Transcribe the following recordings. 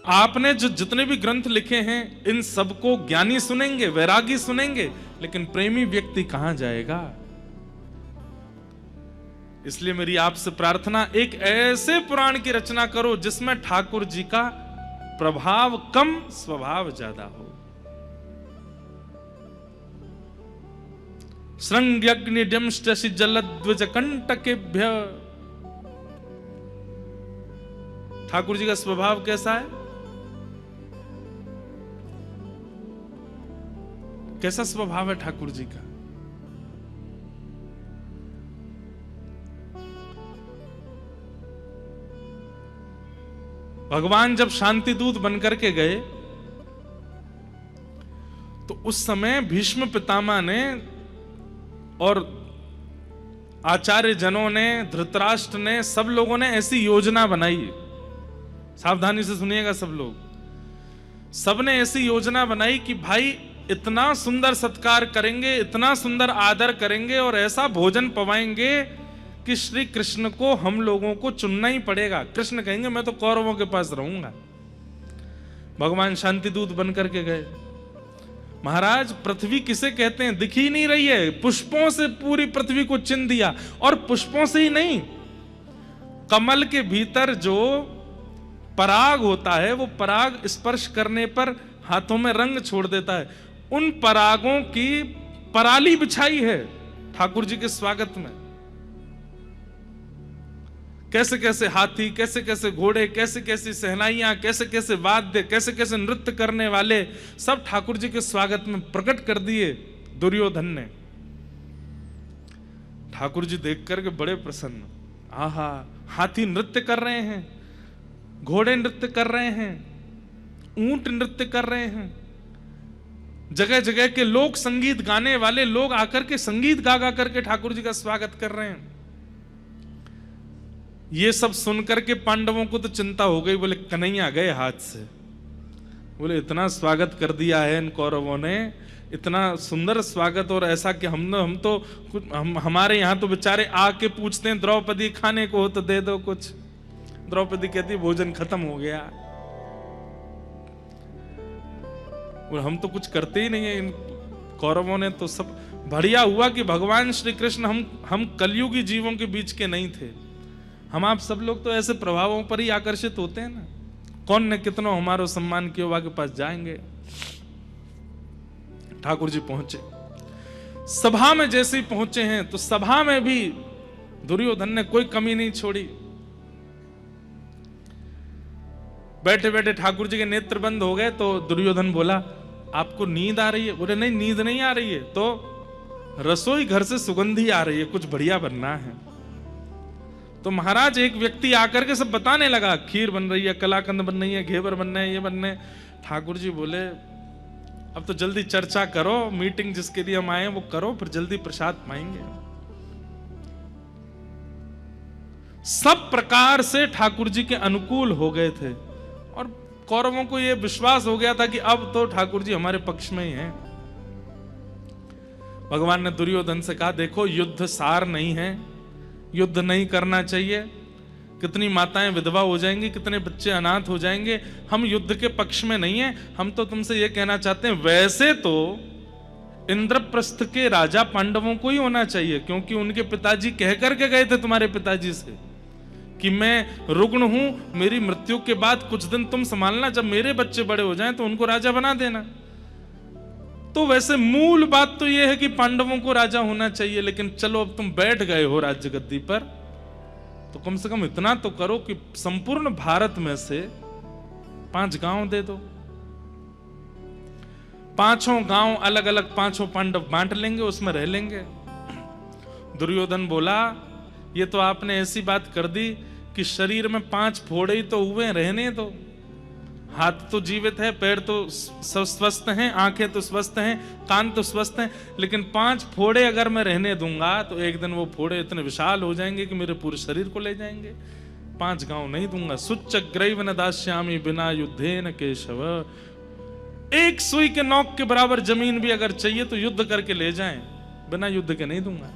आपने जो जितने भी ग्रंथ लिखे हैं इन सबको ज्ञानी सुनेंगे, वैरागी सुनेंगे, लेकिन प्रेमी व्यक्ति कहां जाएगा? इसलिए मेरी आपसे प्रार्थना, एक ऐसे पुराण की रचना करो जिसमें ठाकुर जी का प्रभाव कम, स्वभाव ज्यादा हो। श्रृंग्यग्निड्यंष्टसि जलद्विज कंटकेभ्य। ठाकुर जी का स्वभाव कैसा है? कैसा स्वभाव है ठाकुर जी का? भगवान जब शांति दूत बनकर के गए तो उस समय भीष्म पितामह ने और आचार्य जनों ने, धृतराष्ट्र ने, सब लोगों ने ऐसी योजना बनाई। सावधानी से सुनिएगा सब लोग। सबने ऐसी योजना बनाई कि भाई इतना सुंदर सत्कार करेंगे, इतना सुंदर आदर करेंगे और ऐसा भोजन पवाएंगे कि श्री कृष्ण को हम लोगों को चुनना ही पड़ेगा। कृष्ण कहेंगे मैं तो कौरवों के पास रहूंगा। भगवान शांति दूत बन करके गए। महाराज पृथ्वी किसे कहते हैं दिख ही नहीं रही है, पुष्पों से पूरी पृथ्वी को चिन्ह दिया। और पुष्पों से ही नहीं, कमल के भीतर जो पराग होता है वो पराग स्पर्श करने पर हाथों में रंग छोड़ देता है। उन परागों की पराली बिछाई है ठाकुर जी के स्वागत में। कैसे कैसे हाथी, कैसे कैसे घोड़े, कैसे कैसी सहनाइयां, कैसे कैसे वाद्य, कैसे कैसे नृत्य करने वाले सब ठाकुर जी के स्वागत में प्रकट कर दिए दुर्योधन ने। ठाकुर जी देख करके बड़े प्रसन्न। आहा, हाथी नृत्य कर रहे हैं, घोड़े नृत्य कर रहे हैं, ऊंट नृत्य कर रहे हैं, जगह जगह के लोक संगीत गाने वाले लोग आकर के संगीत गा गा करके ठाकुर जी का स्वागत कर रहे हैं। ये सब सुनकर के पांडवों को तो चिंता हो गई। बोले कन्हैया गए हाथ से। बोले इतना स्वागत कर दिया है इन कौरवों ने, इतना सुंदर स्वागत, और ऐसा कि हमारे यहाँ तो बेचारे आके पूछते हैं द्रौपदी खाने को हो तो दे दो कुछ। द्रौपदी कहती भोजन खत्म हो गया। और हम तो कुछ करते ही नहीं है। इन कौरवों ने तो सब। बढ़िया हुआ कि भगवान श्री कृष्ण हम कलयुगी जीवों के बीच के नहीं थे। हम आप सब लोग तो ऐसे प्रभावों पर ही आकर्षित होते हैं ना। कौन ने कितना हमारा सम्मान किया हुआ के पास जाएंगे। ठाकुर जी पहुंचे सभा में। जैसे ही पहुंचे हैं तो सभा में भी दुर्योधन ने कोई कमी नहीं छोड़ी। बैठे बैठे ठाकुर जी के नेत्र बंद हो गए तो दुर्योधन बोला आपको नींद आ रही है? बोले नहीं, नींद नहीं आ रही है, तो रसोई घर से सुगंधी आ रही है, कुछ बढ़िया बनना है। तो महाराज एक व्यक्ति आकर के सब बताने लगा, खीर बन रही है, कलाकंद बन रही है, घेवर बन रहे हैं, ये बन रहे हैं। ठाकुर जी बोले अब तो जल्दी चर्चा करो, मीटिंग जिसके लिए हम आए वो करो, फिर जल्दी प्रसाद पाएंगे। सब प्रकार से ठाकुर जी के अनुकूल हो गए थे और कौरवों को यह विश्वास हो गया था कि अब तो ठाकुर जी हमारे पक्ष में ही हैं। भगवान ने दुर्योधन से कहा देखो युद्ध सार नहीं है, युद्ध नहीं करना चाहिए। कितनी माताएं विधवा हो जाएंगी, कितने बच्चे अनाथ हो जाएंगे। हम युद्ध के पक्ष में नहीं है। हम तो तुमसे यह कहना चाहते हैं, वैसे तो इंद्रप्रस्थ के राजा पांडवों को ही होना चाहिए, क्योंकि उनके पिताजी कह करके गए थे तुम्हारे पिताजी से कि मैं रुग्ण हूं, मेरी मृत्यु के बाद कुछ दिन तुम संभालना, जब मेरे बच्चे बड़े हो जाएं तो उनको राजा बना देना। तो वैसे मूल बात तो यह है कि पांडवों को राजा होना चाहिए, लेकिन चलो अब तुम बैठ गए हो राज्य गद्दी पर, तो कम से कम इतना तो करो कि संपूर्ण भारत में से 5 गांव दे दो। 5 गांव अलग अलग 5 पांडव बांट लेंगे, उसमें रह लेंगे। दुर्योधन बोला ये तो आपने ऐसी बात कर दी कि शरीर में 5 फोड़े ही तो हुए, रहने दो। हाथ तो जीवित है, पैर तो स्वस्थ हैं, आंखें तो स्वस्थ हैं, कान तो स्वस्थ हैं, लेकिन 5 फोड़े अगर मैं रहने दूंगा तो एक दिन वो फोड़े इतने विशाल हो जाएंगे कि मेरे पूरे शरीर को ले जाएंगे। 5 गांव नहीं दूंगा। सुच्चग्रैव न दास्यामि बिना युद्धेन केशव। एक सुई के नोक के बराबर जमीन भी अगर चाहिए तो युद्ध करके ले जाएं, बिना युद्ध के नहीं दूंगा।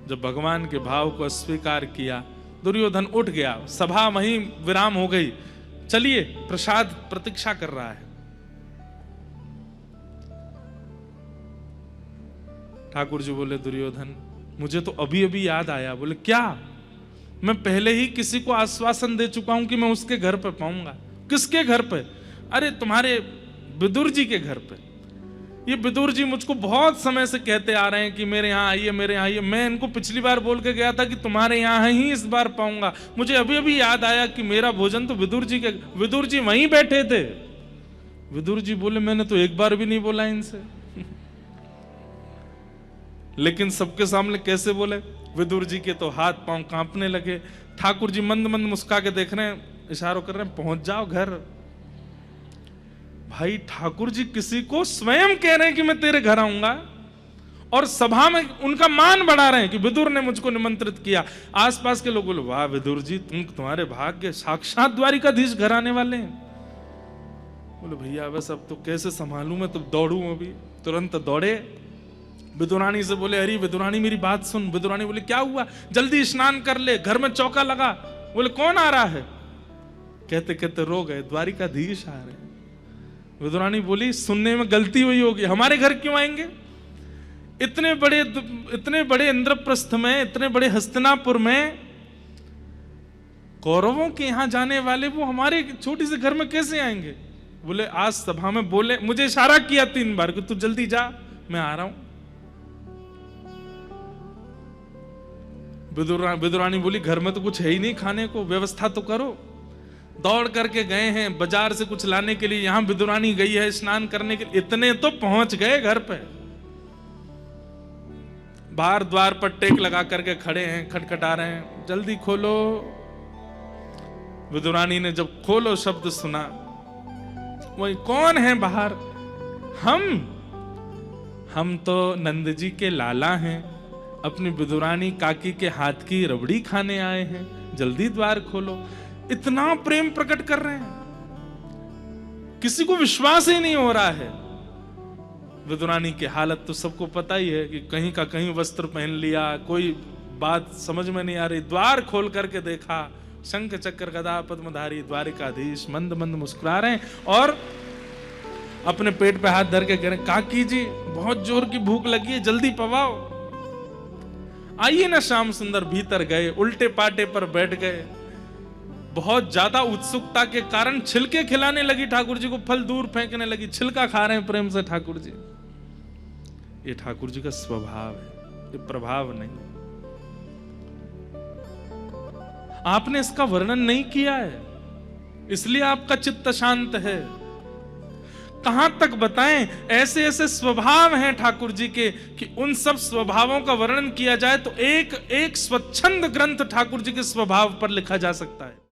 जब भगवान के भाव को अस्वीकार किया दुर्योधन उठ गया, सभा वहीं विराम हो गई। चलिए, प्रसाद प्रतीक्षा कर रहा है। ठाकुर जी बोले, दुर्योधन मुझे तो अभी अभी याद आया। बोले, क्या? मैं पहले ही किसी को आश्वासन दे चुका हूं कि मैं उसके घर पे पाऊंगा। किसके घर पे? अरे तुम्हारे विदुर जी के घर पे। ये विदुर जी मुझको बहुत समय से कहते आ रहे हैं कि मेरे यहाँ आइए, मेरे यहाँ आइए। मैं इनको पिछली बार बोल के गया था कि तुम्हारे यहाँ ही इस बार पाऊंगा। मुझे अभी अभी याद आया कि मेरा भोजन तो विदुर जी के, विदुर जी वहीं बैठे थे। विदुर जी बोले, मैंने तो एक बार भी नहीं बोला इनसे। लेकिन सबके सामने कैसे बोले? विदुर जी के तो हाथ पांव कांपने लगे। ठाकुर जी मंद मंद मुस्का के देख रहे हैं, इशारों कर रहे हैं, पहुंच जाओ घर। भाई, ठाकुर जी किसी को स्वयं कह रहे हैं कि मैं तेरे घर आऊंगा, और सभा में उनका मान बढ़ा रहे हैं कि विदुर ने मुझको निमंत्रित किया। आसपास के लोग बोले, वाह विदुर जी, तुम्हारे भाग्य, साक्षात द्वारिकाधीश घर आने वाले हैं। बोले, भैया बस अब तो कैसे संभालूं, मैं तो दौड़ूं। अभी तुरंत दौड़े, विदुरानी से बोले, अरे विदुरानी मेरी बात सुन। विदुरानी बोले, क्या हुआ? जल्दी स्नान कर ले, घर में चौका लगा। बोले, कौन आ रहा है? कहते कहते रो गए, द्वारिकाधीश आ रहे हैं। विदुरानी बोली, सुनने में गलती हुई होगी, हमारे घर क्यों आएंगे? इतने बड़े इंद्रप्रस्थ में, इतने बड़े हस्तिनापुर में कौरवों के यहां जाने वाले वो हमारे छोटी से घर में कैसे आएंगे? बोले, आज सभा में बोले, मुझे इशारा किया 3 बार कि तू जल्दी जा, मैं आ रहा हूं। विदुरानी बोली, घर में तो कुछ है ही नहीं खाने को, व्यवस्था तो करो। दौड़ करके गए हैं बाजार से कुछ लाने के लिए, यहां विदुरानी गई है स्नान करने के लिए। इतने तो पहुंच गए घर पे, बाहर द्वार पर टेक लगा करके खड़े हैं, खटखटा रहे हैं, जल्दी खोलो। विदुरानी ने जब खोलो शब्द सुना, वही कौन है बाहर? हम तो नंद जी के लाला हैं, अपनी विदुरानी काकी के हाथ की रबड़ी खाने आए हैं, जल्दी द्वार खोलो। इतना प्रेम प्रकट कर रहे हैं, किसी को विश्वास ही नहीं हो रहा है। विदुरानी की हालत तो सबको पता ही है कि कहीं का कहीं वस्त्र पहन लिया, कोई बात समझ में नहीं आ रही। द्वार खोल करके देखा, शंख चक्र गदा पद्मधारी द्वारिकाधीश मंद मंद मुस्कुरा रहे हैं, और अपने पेट पे हाथ धर के कह रहे हैं, काकी जी बहुत जोर की भूख लगी है, जल्दी पवाओ। आइए ना श्याम सुंदर। भीतर गए, उल्टे पाटे पर बैठ गए। बहुत ज्यादा उत्सुकता के कारण छिलके खिलाने लगी ठाकुर जी को, फल दूर फेंकने लगी, छिलका खा रहे हैं प्रेम से ठाकुर जी। ये ठाकुर जी का स्वभाव है, ये प्रभाव नहीं। आपने इसका वर्णन नहीं किया है, इसलिए आपका चित्त शांत है। कहां तक बताएं? ऐसे ऐसे स्वभाव हैं ठाकुर जी के कि उन सब स्वभावों का वर्णन किया जाए तो एक एक स्वच्छंद ग्रंथ ठाकुर जी के स्वभाव पर लिखा जा सकता है।